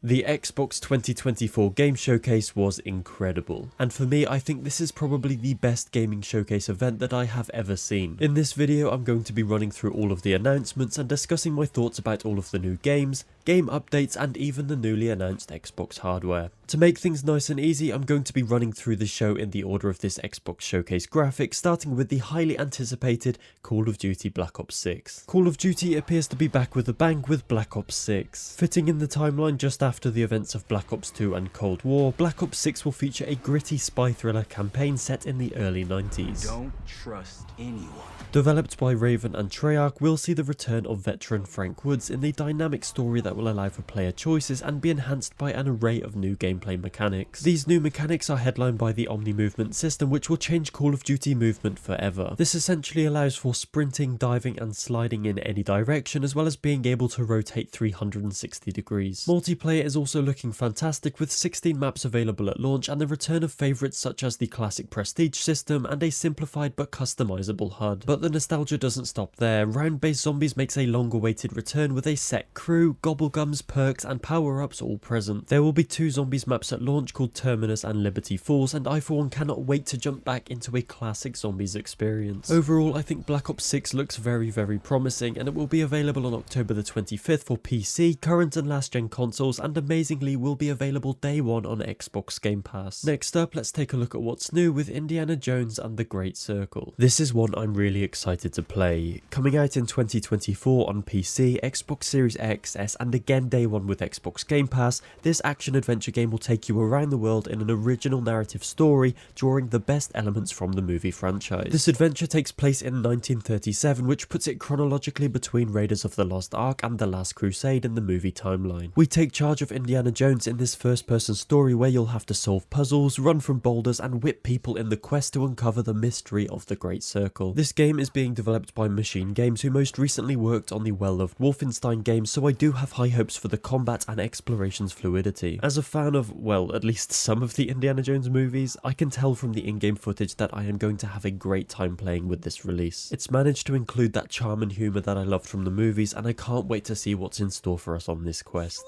The Xbox 2024 Game Showcase was incredible, and for me I think this is probably the best gaming showcase event that I have ever seen. In this video I'm going to be running through all of the announcements and discussing my thoughts about all of the new games, game updates and even the newly announced Xbox hardware. To make things nice and easy, I'm going to be running through the show in the order of this Xbox Showcase graphic, starting with the highly anticipated Call of Duty Black Ops 6. Call of Duty appears to be back with a bang with Black Ops 6. Fitting in the timeline just after the events of Black Ops 2 and Cold War, Black Ops 6 will feature a gritty spy thriller campaign set in the early 90s. Don't trust anyone. Developed by Raven and Treyarch, we'll see the return of veteran Frank Woods in the dynamic story that will allow for player choices and be enhanced by an array of new gameplay mechanics. These new mechanics are headlined by the Omni Movement system, which will change Call of Duty movement forever. This essentially allows for sprinting, diving and sliding in any direction, as well as being able to rotate 360 degrees. Multiplayer is also looking fantastic, with 16 maps available at launch and the return of favourites such as the classic Prestige system and a simplified but customizable HUD. But the nostalgia doesn't stop there. Round-based Zombies makes a long-awaited return with a set crew, gobblegums, perks and power-ups all present. There will be 2 Zombies maps at launch called Terminus and Liberty Falls, and I for one cannot wait to jump back into a classic Zombies experience. Overall, I think Black Ops 6 looks very promising, and it will be available on October the 25th for PC, current and last gen consoles, and amazingly will be available day one on Xbox Game Pass. Next up, let's take a look at what's new with Indiana Jones and the Great Circle. This is one I'm really excited to play. Coming out in 2024 on PC, Xbox Series X, S and again day one with Xbox Game Pass, this action-adventure game will take you around the world in an original narrative story, drawing the best elements from the movie franchise. This adventure takes place in 1937, which puts it chronologically between Raiders of the Lost Ark and The Last Crusade in the movie timeline. We take charge of Indiana Jones in this first-person story where you'll have to solve puzzles, run from boulders and whip people in the quest to uncover the mystery of the Great Circle. This game is being developed by Machine Games, who most recently worked on the well-loved Wolfenstein games, so I do have high hopes for the combat and exploration's fluidity. As a fan of, well, at least some of the Indiana Jones movies, I can tell from the in-game footage that I am going to have a great time playing with this release. It's managed to include that charm and humour that I loved from the movies, and I can't wait to see what's in store for us on this quest.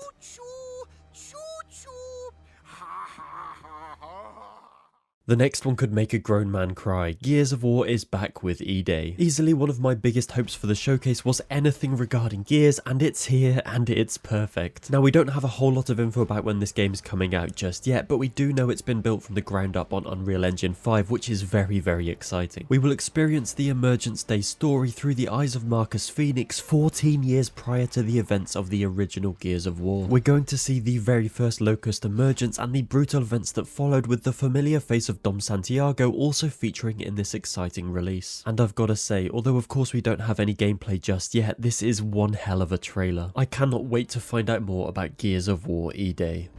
The next one could make a grown man cry. Gears of War is back with E-Day. Easily one of my biggest hopes for the showcase was anything regarding Gears, and it's here and it's perfect. Now we don't have a whole lot of info about when this game is coming out just yet, but we do know it's been built from the ground up on Unreal Engine 5, which is very exciting. We will experience the Emergence Day story through the eyes of Marcus Phoenix 14 years prior to the events of the original Gears of War. We're going to see the very first Locust emergence and the brutal events that followed, with the familiar face of Dom Santiago also featuring in this exciting release. And I've gotta say, although of course we don't have any gameplay just yet, this is one hell of a trailer. I cannot wait to find out more about Gears of War E-Day.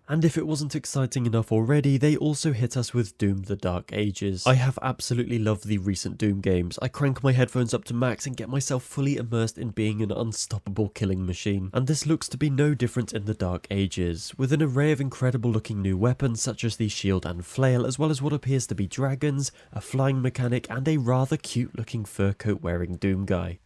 And if it wasn't exciting enough already, they also hit us with Doom: The Dark Ages. I have absolutely loved the recent Doom games. I crank my headphones up to max and get myself fully immersed in being an unstoppable killing machine. And this looks to be no different in The Dark Ages, with an array of incredible looking new weapons such as the shield and flail, as well as what appears to be dragons, a flying mechanic and a rather cute looking fur coat wearing Doom guy.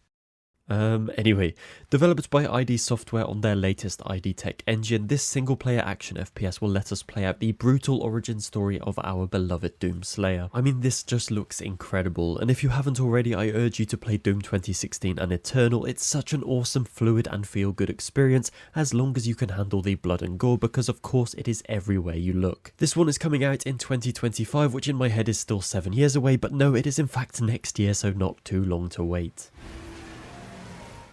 Anyway, developed by ID Software on their latest ID Tech engine, this single-player action FPS will let us play out the brutal origin story of our beloved Doom Slayer. I mean, this just looks incredible, and if you haven't already, I urge you to play Doom 2016 and Eternal. It's such an awesome, fluid and feel-good experience, as long as you can handle the blood and gore, because of course it is everywhere you look. This one is coming out in 2025, which in my head is still 7 years away, but no, it is in fact next year, so not too long to wait.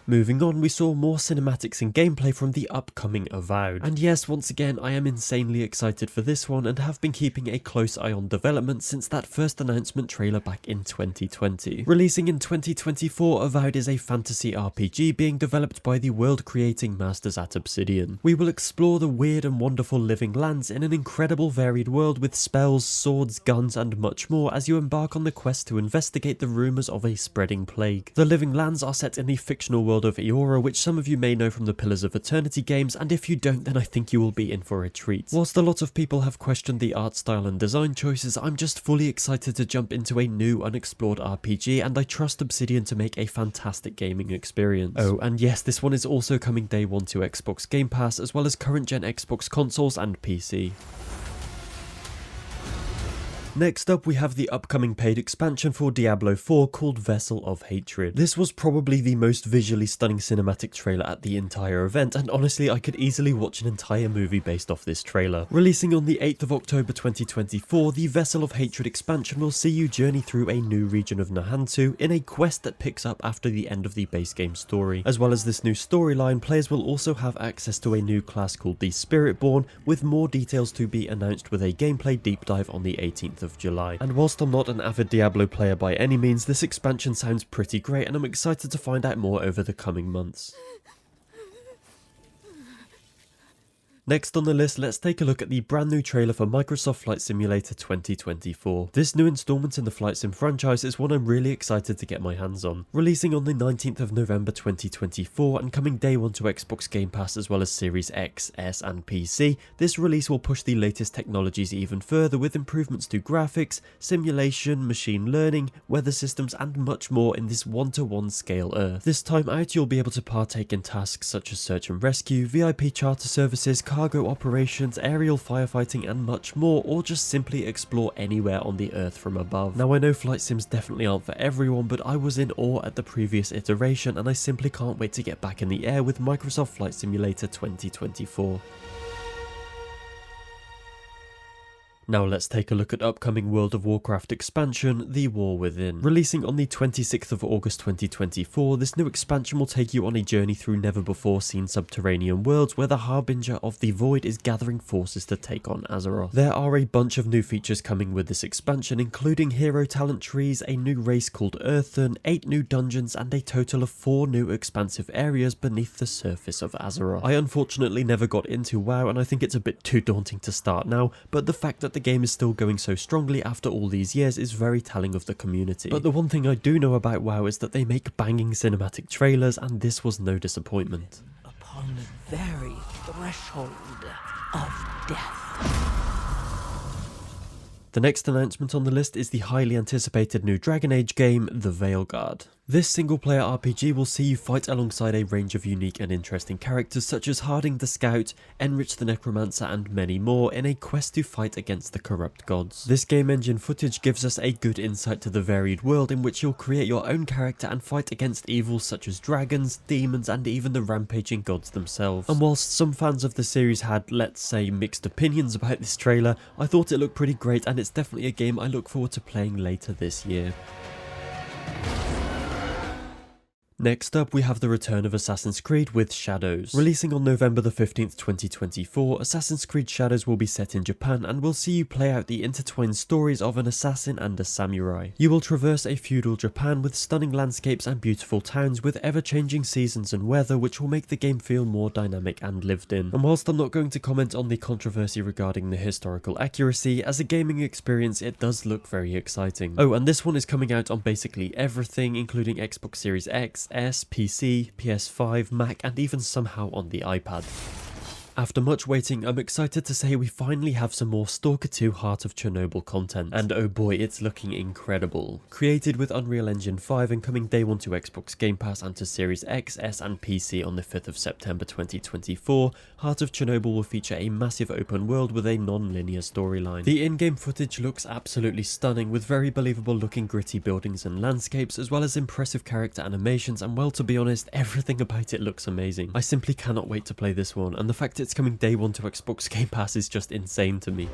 Moving on, we saw more cinematics and gameplay from the upcoming Avowed. And yes, once again, I am insanely excited for this one and have been keeping a close eye on development since that first announcement trailer back in 2020. Releasing in 2024, Avowed is a fantasy RPG being developed by the world-creating masters at Obsidian. We will explore the weird and wonderful living lands in an incredible varied world with spells, swords, guns and much more as you embark on the quest to investigate the rumours of a spreading plague. The living lands are set in the fictional world world of Eora, which some of you may know from the Pillars of Eternity games, and if you don't then I think you will be in for a treat. Whilst a lot of people have questioned the art style and design choices, I'm just fully excited to jump into a new unexplored RPG, and I trust Obsidian to make a fantastic gaming experience. Oh, and yes, this one is also coming day one to Xbox Game Pass, as well as current gen Xbox consoles and PC. Next up, we have the upcoming paid expansion for Diablo 4 called Vessel of Hatred. This was probably the most visually stunning cinematic trailer at the entire event, and honestly I could easily watch an entire movie based off this trailer. Releasing on the 8th of October 2024, the Vessel of Hatred expansion will see you journey through a new region of Nahantu in a quest that picks up after the end of the base game story. As well as this new storyline, players will also have access to a new class called the Spiritborn, with more details to be announced with a gameplay deep dive on the 18th of July. And whilst I'm not an avid Diablo player by any means, this expansion sounds pretty great and I'm excited to find out more over the coming months. Next on the list, let's take a look at the brand new trailer for Microsoft Flight Simulator 2024. This new installment in the Flight Sim franchise is one I'm really excited to get my hands on. Releasing on the 19th of November 2024 and coming day one to Xbox Game Pass as well as Series X, S and PC, this release will push the latest technologies even further with improvements to graphics, simulation, machine learning, weather systems and much more in this 1-to-1 scale Earth. This time out you'll be able to partake in tasks such as search and rescue, VIP charter services, cargo operations, aerial firefighting and much more, or just simply explore anywhere on the Earth from above. Now I know flight sims definitely aren't for everyone, but I was in awe at the previous iteration and I simply can't wait to get back in the air with Microsoft Flight Simulator 2024. Now let's take a look at upcoming World of Warcraft expansion, The War Within. Releasing on the 26th of August 2024, this new expansion will take you on a journey through never before seen subterranean worlds where the Harbinger of the Void is gathering forces to take on Azeroth. There are a bunch of new features coming with this expansion, including hero talent trees, a new race called Earthen, 8 new dungeons and a total of 4 new expansive areas beneath the surface of Azeroth. I unfortunately never got into WoW and I think it's a bit too daunting to start now, but the fact that the game is still going so strongly after all these years is very telling of the community. But the one thing I do know about WoW is that they make banging cinematic trailers, and this was no disappointment. Upon the very threshold of death. The next announcement on the list is the highly anticipated new Dragon Age game, The Veilguard. This single-player RPG will see you fight alongside a range of unique and interesting characters such as Harding the Scout, Enrich the Necromancer and many more in a quest to fight against the corrupt gods. This game engine footage gives us a good insight to the varied world in which you'll create your own character and fight against evils such as dragons, demons and even the rampaging gods themselves. And whilst some fans of the series had, let's say, mixed opinions about this trailer, I thought it looked pretty great and it's definitely a game I look forward to playing later this year. Next up, we have the return of Assassin's Creed with Shadows. Releasing on November the 15th, 2024, Assassin's Creed Shadows will be set in Japan and will see you play out the intertwined stories of an assassin and a samurai. You will traverse a feudal Japan with stunning landscapes and beautiful towns with ever-changing seasons and weather, which will make the game feel more dynamic and lived in. And whilst I'm not going to comment on the controversy regarding the historical accuracy, as a gaming experience it does look very exciting. Oh, and this one is coming out on basically everything, including Xbox Series X, S, PC, PS5, Mac and even somehow on the iPad. After much waiting, I'm excited to say we finally have some more Stalker 2 Heart of Chernobyl content, and oh boy, it's looking incredible. Created with Unreal Engine 5 and coming day one to Xbox Game Pass and to Series X, S and PC on the 5th of September 2024, Heart of Chernobyl will feature a massive open world with a non-linear storyline. The in-game footage looks absolutely stunning with very believable looking gritty buildings and landscapes, as well as impressive character animations, and well, to be honest, everything about it looks amazing. I simply cannot wait to play this one, and the fact it's coming day one to Xbox Game Pass is just insane to me.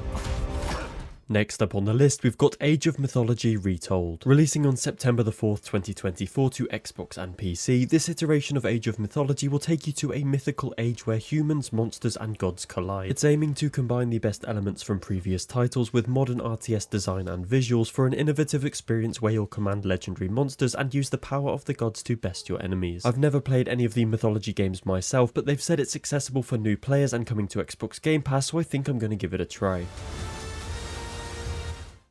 Next up on the list, we've got Age of Mythology Retold. Releasing on September the 4th, 2024 to Xbox and PC, this iteration of Age of Mythology will take you to a mythical age where humans, monsters and gods collide. It's aiming to combine the best elements from previous titles with modern RTS design and visuals for an innovative experience where you'll command legendary monsters and use the power of the gods to best your enemies. I've never played any of the Mythology games myself, but they've said it's accessible for new players and coming to Xbox Game Pass, so I think I'm going to give it a try.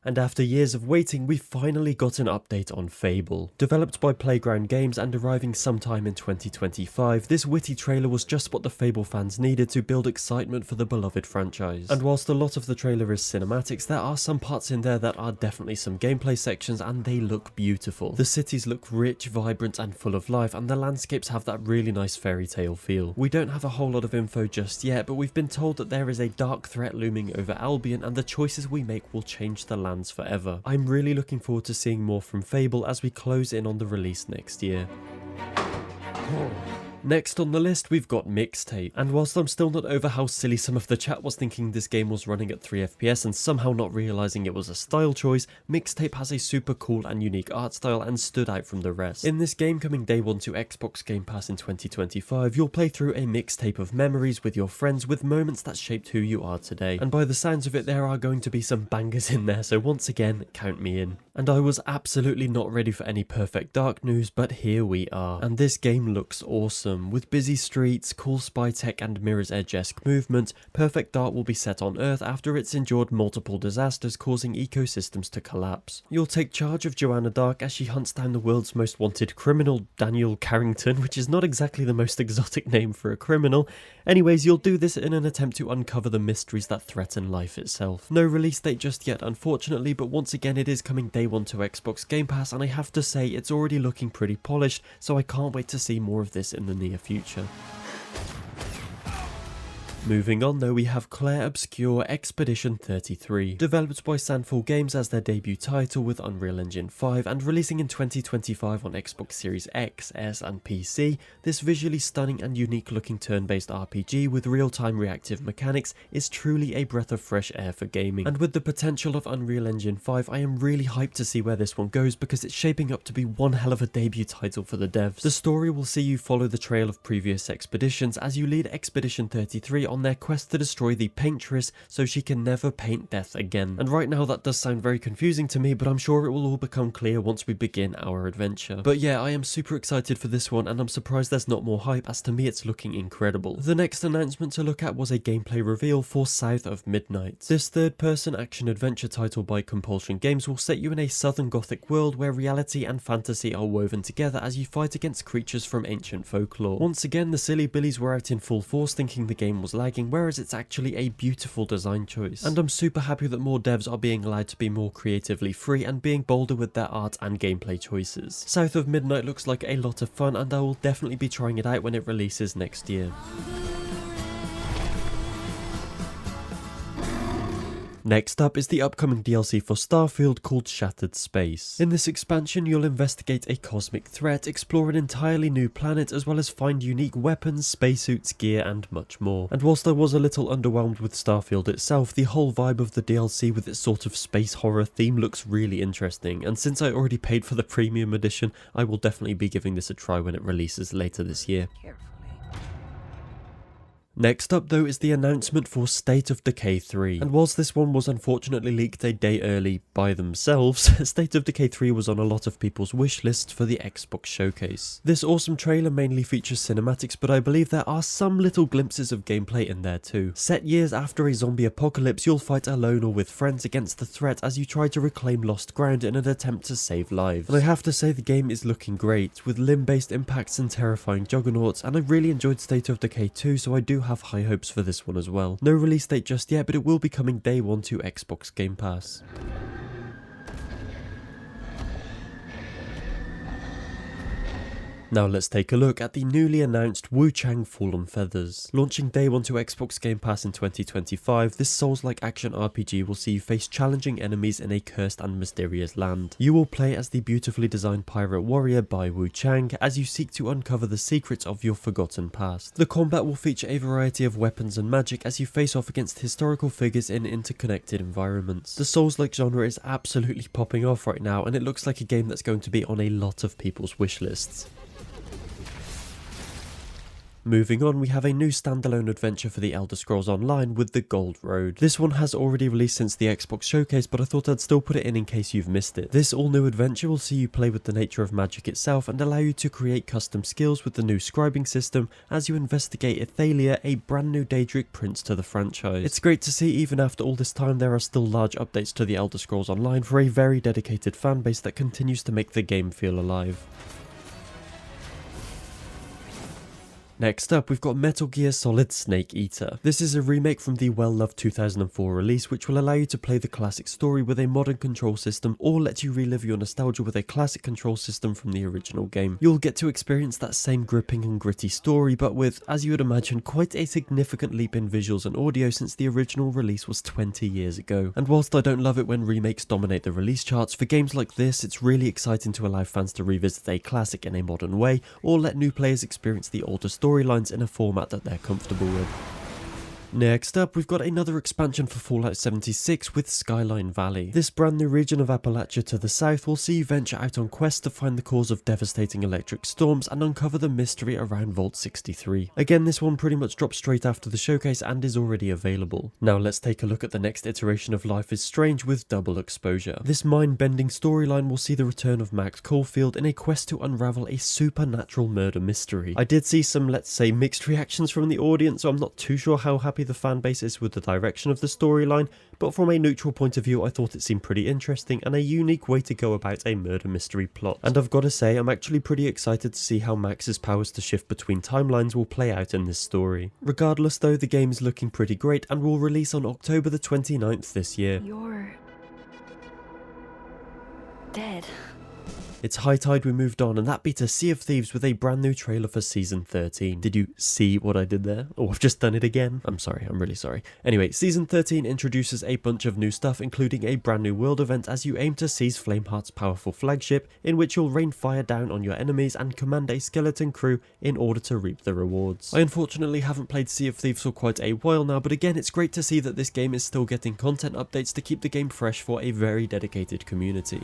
And after years of waiting, we finally got an update on Fable. Developed by Playground Games and arriving sometime in 2025, this witty trailer was just what the Fable fans needed to build excitement for the beloved franchise. And whilst a lot of the trailer is cinematics, there are some parts in there that are definitely some gameplay sections, and they look beautiful. The cities look rich, vibrant and full of life, and the landscapes have that really nice fairy tale feel. We don't have a whole lot of info just yet, but we've been told that there is a dark threat looming over Albion, and the choices we make will change the lands forever. I'm really looking forward to seeing more from Fable as we close in on the release next year. Next on the list, we've got Mixtape, and whilst I'm still not over how silly some of the chat was thinking this game was running at 3 FPS and somehow not realising it was a style choice, Mixtape has a super cool and unique art style and stood out from the rest. In this game, coming day one to Xbox Game Pass in 2025, you'll play through a mixtape of memories with your friends with moments that shaped who you are today, and by the sounds of it there are going to be some bangers in there, so once again, count me in. And I was absolutely not ready for any Perfect Dark news, but here we are, and this game looks awesome. With busy streets, cool spy tech and Mirror's Edge-esque movement, Perfect Dark will be set on Earth after it's endured multiple disasters causing ecosystems to collapse. You'll take charge of Joanna Dark as she hunts down the world's most wanted criminal, Daniel Carrington, which is not exactly the most exotic name for a criminal. Anyways, you'll do this in an attempt to uncover the mysteries that threaten life itself. No release date just yet unfortunately, but once again it is coming day one to Xbox Game Pass, and I have to say it's already looking pretty polished, so I can't wait to see more of this in the near future. Moving on though, we have Clair Obscur Expedition 33, developed by Sandfall Games as their debut title with Unreal Engine 5 and releasing in 2025 on Xbox Series X, S and PC. This visually stunning and unique looking turn-based RPG with real-time reactive mechanics is truly a breath of fresh air for gaming, and with the potential of Unreal Engine 5 I am really hyped to see where this one goes because it's shaping up to be one hell of a debut title for the devs. The story will see you follow the trail of previous expeditions as you lead Expedition 33 on their quest to destroy the paintress so she can never paint death again. And right now that does sound very confusing to me, but I'm sure it will all become clear once we begin our adventure. But yeah, I am super excited for this one and I'm surprised there's not more hype, as to me it's looking incredible. The next announcement to look at was a gameplay reveal for South of Midnight. This third-person action-adventure title by Compulsion Games will set you in a southern gothic world where reality and fantasy are woven together as you fight against creatures from ancient folklore. Once again, the silly billies were out in full force thinking the game was lagging, whereas it's actually a beautiful design choice. And I'm super happy that more devs are being allowed to be more creatively free and being bolder with their art and gameplay choices. South of Midnight looks like a lot of fun and I will definitely be trying it out when it releases next year. Next up is the upcoming DLC for Starfield called Shattered Space. In this expansion you'll investigate a cosmic threat, explore an entirely new planet, as well as find unique weapons, spacesuits, gear and much more. And whilst I was a little underwhelmed with Starfield itself, the whole vibe of the DLC with its sort of space horror theme looks really interesting, and since I already paid for the premium edition, I will definitely be giving this a try when it releases later this year. Next up though is the announcement for State of Decay 3, and whilst this one was unfortunately leaked a day early by themselves, State of Decay 3 was on a lot of people's wish lists for the Xbox showcase. This awesome trailer mainly features cinematics, but I believe there are some little glimpses of gameplay in there too. Set years after a zombie apocalypse, you'll fight alone or with friends against the threat as you try to reclaim lost ground in an attempt to save lives. And I have to say the game is looking great, with limb-based impacts and terrifying juggernauts, and I really enjoyed State of Decay 2, so I do have high hopes for this one as well. No release date just yet, but it will be coming day one to Xbox Game Pass. Now let's take a look at the newly announced WUCHANG Fallen Feathers. Launching day one to Xbox Game Pass in 2025, this Souls-like action RPG will see you face challenging enemies in a cursed and mysterious land. You will play as the beautifully designed pirate warrior by WUCHANG as you seek to uncover the secrets of your forgotten past. The combat will feature a variety of weapons and magic as you face off against historical figures in interconnected environments. The Souls-like genre is absolutely popping off right now, and it looks like a game that's going to be on a lot of people's wish lists. Moving on, we have a new standalone adventure for the Elder Scrolls Online with the Gold Road. This one has already released since the Xbox showcase, but I thought I'd still put it in case you've missed it. This all new adventure will see you play with the nature of magic itself and allow you to create custom skills with the new scribing system as you investigate S.T.A.L.K.E.R, a brand new Daedric prince to the franchise. It's great to see even after all this time there are still large updates to the Elder Scrolls Online for a very dedicated fanbase that continues to make the game feel alive. Next up, we've got Metal Gear Solid Snake Eater. This is a remake from the well-loved 2004 release, which will allow you to play the classic story with a modern control system or let you relive your nostalgia with a classic control system from the original game. You'll get to experience that same gripping and gritty story, but with, as you would imagine, quite a significant leap in visuals and audio since the original release was 20 years ago. And whilst I don't love it when remakes dominate the release charts, for games like this, it's really exciting to allow fans to revisit a classic in a modern way, or let new players experience the older storylines in a format that they're comfortable with. Next up, we've got another expansion for Fallout 76 with Skyline Valley. This brand new region of Appalachia to the south will see you venture out on quests to find the cause of devastating electric storms and uncover the mystery around Vault 63. Again, this one pretty much dropped straight after the showcase and is already available. Now let's take a look at the next iteration of Life is Strange with Double Exposure. This mind-bending storyline will see the return of Max Caulfield in a quest to unravel a supernatural murder mystery. I did see some, let's say, mixed reactions from the audience, so I'm not too sure how happy the fan base is with the direction of the storyline, but from a neutral point of view I thought it seemed pretty interesting and a unique way to go about a murder mystery plot. And I've got to say, I'm actually pretty excited to see how Max's powers to shift between timelines will play out in this story. Regardless though, the game is looking pretty great and will release on October the 29th this year. You're dead. It's high tide we moved on, and that beat a Sea of Thieves with a brand new trailer for Season 13. Did you see what I did there? Oh, I've just done it again. I'm sorry, I'm really sorry. Anyway, Season 13 introduces a bunch of new stuff, including a brand new world event as you aim to seize Flameheart's powerful flagship, in which you'll rain fire down on your enemies and command a skeleton crew in order to reap the rewards. I unfortunately haven't played Sea of Thieves for quite a while now, but again, it's great to see that this game is still getting content updates to keep the game fresh for a very dedicated community.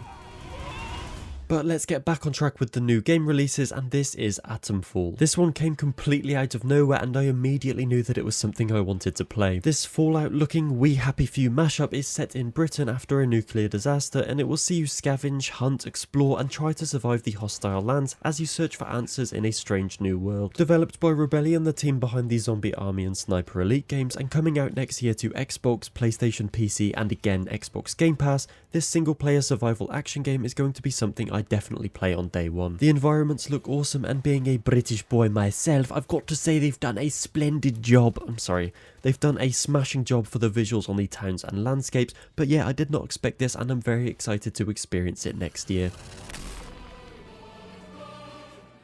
But let's get back on track with the new game releases, and this is Atomfall. This one came completely out of nowhere and I immediately knew that it was something I wanted to play. This Fallout looking We Happy Few mashup is set in Britain after a nuclear disaster, and it will see you scavenge, hunt, explore and try to survive the hostile lands as you search for answers in a strange new world. Developed by Rebellion, the team behind the Zombie Army and Sniper Elite games, and coming out next year to Xbox, PlayStation, PC and again Xbox Game Pass, this single player survival action game is going to be something I definitely play on day one. The environments look awesome, and being a British boy myself, I've got to say they've done a splendid job. They've done a smashing job for the visuals on the towns and landscapes, but yeah, I did not expect this and I'm very excited to experience it next year.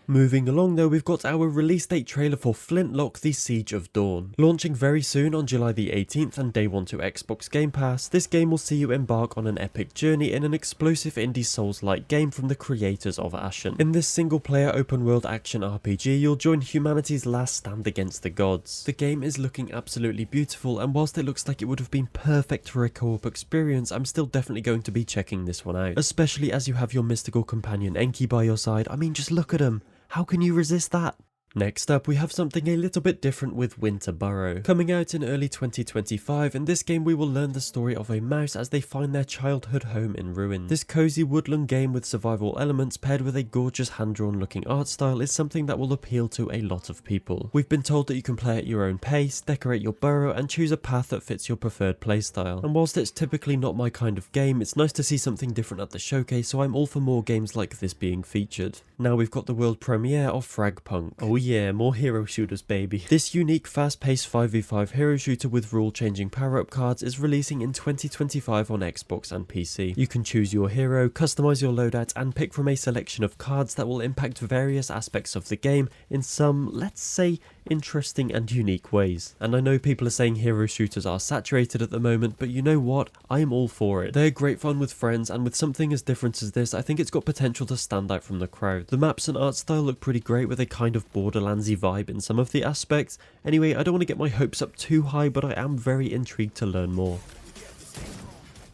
Moving along though, we've got our release date trailer for Flintlock, The Siege of Dawn. Launching very soon on July the 18th and day one to Xbox Game Pass, this game will see you embark on an epic journey in an explosive indie Souls-like game from the creators of Ashen. In this single player open world action RPG, you'll join humanity's last stand against the gods. The game is looking absolutely beautiful, and whilst it looks like it would have been perfect for a co-op experience, I'm still definitely going to be checking this one out. Especially as you have your mystical companion Enki by your side. I mean, just look at him. How can you resist that? Next up, we have something a little bit different with Winter Burrow. Coming out in early 2025, in this game we will learn the story of a mouse as they find their childhood home in ruins. This cozy woodland game with survival elements paired with a gorgeous hand-drawn looking art style is something that will appeal to a lot of people. We've been told that you can play at your own pace, decorate your burrow and choose a path that fits your preferred playstyle. And whilst it's typically not my kind of game, it's nice to see something different at the showcase, so I'm all for more games like this being featured. Now we've got the world premiere of FragPunk. Oh yeah, more hero shooters baby. This unique fast-paced 5v5 hero shooter with rule-changing power-up cards is releasing in 2025 on Xbox and PC. You can choose your hero, customize your loadout and pick from a selection of cards that will impact various aspects of the game in some, let's say, interesting and unique ways. And I know people are saying hero shooters are saturated at the moment, but you know what? I am all for it. They're great fun with friends, and with something as different as this, I think it's got potential to stand out from the crowd. The maps and art style look pretty great with a kind of Borderlandsy vibe in some of the aspects. Anyway, I don't want to get my hopes up too high, but I am very intrigued to learn more.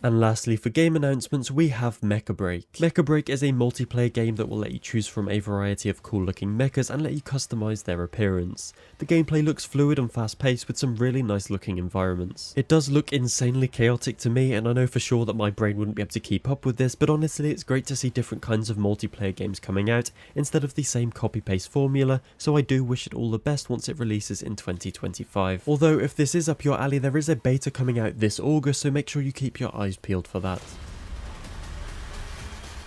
And lastly, for game announcements, we have Mecha Break. Mecha Break is a multiplayer game that will let you choose from a variety of cool looking mechas and let you customize their appearance. The gameplay looks fluid and fast paced with some really nice looking environments. It does look insanely chaotic to me, and I know for sure that my brain wouldn't be able to keep up with this, but honestly it's great to see different kinds of multiplayer games coming out instead of the same copy paste formula, so I do wish it all the best once it releases in 2025. Although if this is up your alley, there is a beta coming out this August, so make sure you keep your eyes peeled for that.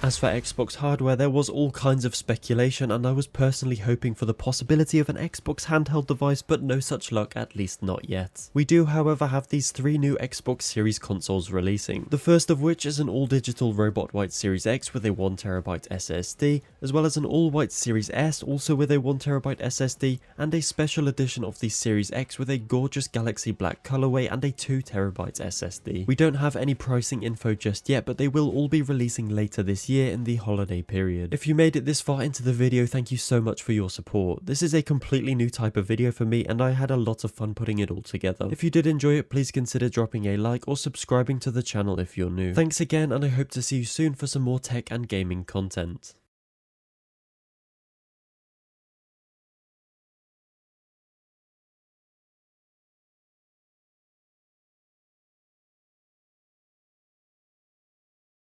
As for Xbox hardware, there was all kinds of speculation, and I was personally hoping for the possibility of an Xbox handheld device, but no such luck, at least not yet. We do however have these 3 new Xbox Series consoles releasing, the first of which is an all-digital robot white Series X with a 1TB SSD, as well as an all-white Series S also with a 1TB SSD, and a special edition of the Series X with a gorgeous galaxy black colorway and a 2TB SSD. We don't have any pricing info just yet, but they will all be releasing later this year in the holiday period. If you made it this far into the video, thank you so much for your support. This is a completely new type of video for me, and I had a lot of fun putting it all together. If you did enjoy it, please consider dropping a like or subscribing to the channel if you're new. Thanks again, and I hope to see you soon for some more tech and gaming content.